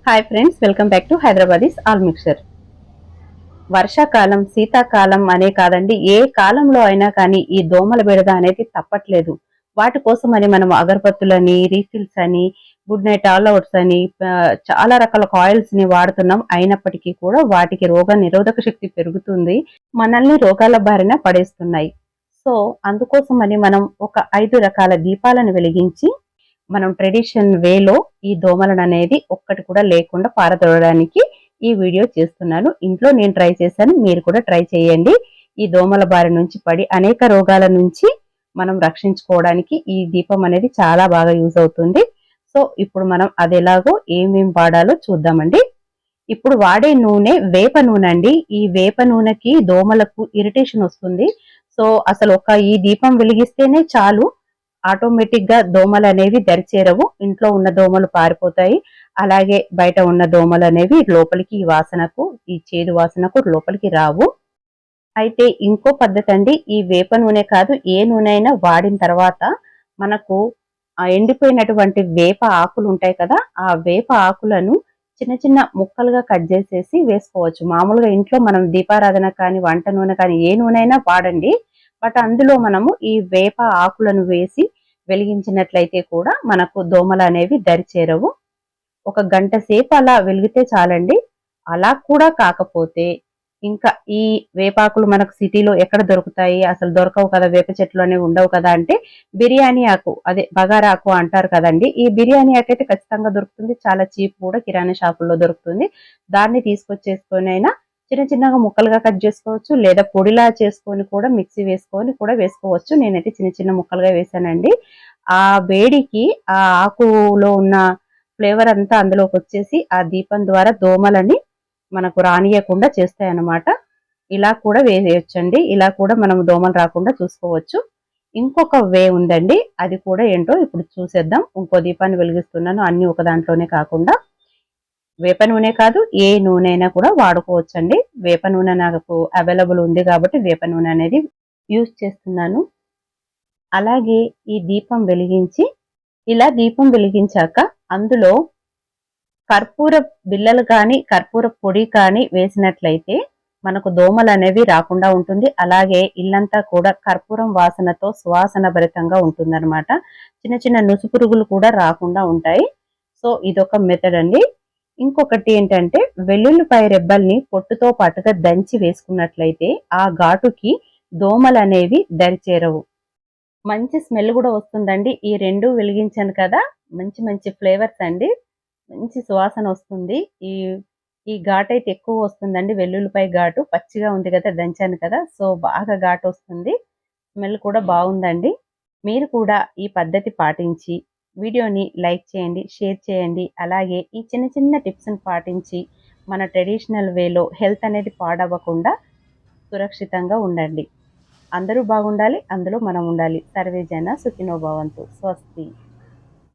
Hi friends, welcome back to Hyderabadis all mixture. వర్షాకాలం, శీతాకాలం అనే కాదండి, ఏ కాలంలో అయినా కానీ ఈ దోమల బెడద అనేది తప్పట్లేదు. వాటి కోసమని మనం అగరబత్తులని, రీఫిల్స్ అని, గుడ్ నైట్ ఆల్ అవుట్స్ అని చాలా రకాల కాయిల్స్ ని వాడుతున్నాం. అయినప్పటికీ కూడా వాటికి రోగ నిరోధక శక్తి పెరుగుతుంది, మనల్ని రోగాల బారిన పడేస్తున్నాయి. సో అందుకోసమని మనం ఒక 5 రకాల దీపాలను వెలిగించి మనం ట్రెడిషన్ వేలో ఈ దోమలను అనేది ఒక్కటి కూడా లేకుండా పారదోలడానికి ఈ వీడియో చేస్తున్నాను. ఇంట్లో నేను ట్రై చేశాను, మీరు కూడా ట్రై చేయండి. ఈ దోమల బారి నుంచి పడి అనేక రోగాల నుంచి మనం రక్షించుకోవడానికి ఈ దీపం అనేది చాలా బాగా యూజ్ అవుతుంది. సో ఇప్పుడు మనం అది ఎలాగో ఏమేం వాడాలో చూద్దామండి. ఇప్పుడు వాడే నూనె వేప నూనె అండి. ఈ వేప నూనెకి దోమలకు ఇరిటేషన్ వస్తుంది. సో అసలు ఈ దీపం వెలిగిస్తేనే చాలు, ఆటోమేటిక్ గా దోమలు అనేవి దరిచేరవు. ఇంట్లో ఉన్న దోమలు పారిపోతాయి. అలాగే బయట ఉన్న దోమలు అనేవి లోపలికి ఈ వాసనకు, ఈ చేదు వాసనకు లోపలికి రావు. అయితే ఇంకో పద్ధతి అండి, ఈ వేప నూనె కాదు, ఏ నూనె అయినా వాడిన తర్వాత మనకు ఆ ఎండిపోయినటువంటి వేప ఆకులు ఉంటాయి కదా, ఆ వేప ఆకులను చిన్న చిన్న ముక్కలుగా కట్ చేసేసి వేసుకోవచ్చు. మామూలుగా ఇంట్లో మనం దీపారాధన కానీ, వంట నూనె కానీ, ఏ నూనె అయినా వాడండి. బట్ అందులో మనము ఈ వేప ఆకులను వేసి వెలిగించినట్లయితే కూడా మనకు దోమలు అనేవి దరిచేరవు. ఒక గంట సేపు అలా వెలిగితే చాలండి. అలా కూడా కాకపోతే ఇంకా ఈ వేపాకులు మనకు సిటీలో ఎక్కడ దొరుకుతాయి? అసలు దొరకవు కదా, వేప చెట్లు అనేవి ఉండవు కదా అంటే బిర్యానీ ఆకు, అదే బగారా ఆకు అంటారు కదండి. ఈ బిర్యానీ ఆకు అయితే ఖచ్చితంగా దొరుకుతుంది. చాలా చీప్ కూడా, కిరాణా షాపుల్లో దొరుకుతుంది. దాన్ని తీసుకొచ్చేసుకొని అయినా చిన్న చిన్నగా ముక్కలుగా కట్ చేసుకోవచ్చు, లేదా పొడిలా చేసుకొని కూడా మిక్సీ వేసుకొని కూడా వేసుకోవచ్చు. నేనైతే చిన్న చిన్న ముక్కలుగా వేసానండి. ఆ వేడికి ఆ ఆకులో ఉన్న ఫ్లేవర్ అంతా అందులోకి వచ్చేసి ఆ దీపం ద్వారా దోమలని మనకు రానియకుండా చేస్తాయన్నమాట. ఇలా కూడా వేసేయొచ్చండి. ఇలా కూడా మనం దోమలు రాకుండా చూసుకోవచ్చు. ఇంకొక వే ఉందండి, అది కూడా ఏంటో ఇప్పుడు చూసేద్దాం. ఇంకో దీపాన్ని వెలిగిస్తున్నాను, అన్ని ఒక దాంట్లోనే కాకుండా. వేప నూనె కాదు, ఏ నూనె అయినా కూడా వాడుకోవచ్చండి. వేప నూనె నాకు అవైలబుల్ ఉంది కాబట్టి వేప నూనె అనేది యూజ్ చేస్తున్నాను. అలాగే ఈ దీపం వెలిగించి, ఇలా దీపం వెలిగించాక అందులో కర్పూర బిళ్ళలు కానీ, కర్పూర పొడి కానీ వేసినట్లయితే మనకు దోమలు అనేవి రాకుండా ఉంటుంది. అలాగే ఇల్లంతా కూడా కర్పూరం వాసనతో సువాసన భరితంగా ఉంటుందన్నమాట. చిన్న చిన్న నుసు పురుగులు కూడా రాకుండా ఉంటాయి. సో ఇదొక మెథడ్ అండి. ఇంకొకటి ఏంటంటే, వెల్లుల్లిపాయ రెబ్బల్ని పొట్టుతో పాటుగా దంచి వేసుకున్నట్లయితే ఆ ఘాటుకి దోమలు అనేవి దరిచేరవు. మంచి స్మెల్ కూడా వస్తుందండి. ఈ రెండు వెలిగించాను కదా, మంచి మంచి ఫ్లేవర్స్ అండి, మంచి సువాసన వస్తుంది. ఈ ఈ ఘాటు అయితే ఎక్కువ వస్తుందండి. వెల్లుల్లిపాయ ఘాటు పచ్చిగా ఉంది కదా, దంచాను కదా, సో బాగా ఘాటు వస్తుంది. స్మెల్ కూడా బాగుందండి. మీరు కూడా ఈ పద్ధతి పాటించి వీడియోని లైక్ చేయండి, షేర్ చేయండి. అలాగే ఈ చిన్న చిన్న టిప్స్ని పాటించి మన ట్రెడిషనల్ వేలో హెల్త్ అనేది పాడవ్వకుండా సురక్షితంగా ఉండండి. అందరూ బాగుండాలి, అందులో మనం ఉండాలి. సర్వే జన సుఖినో భవంతు. స్వస్తి.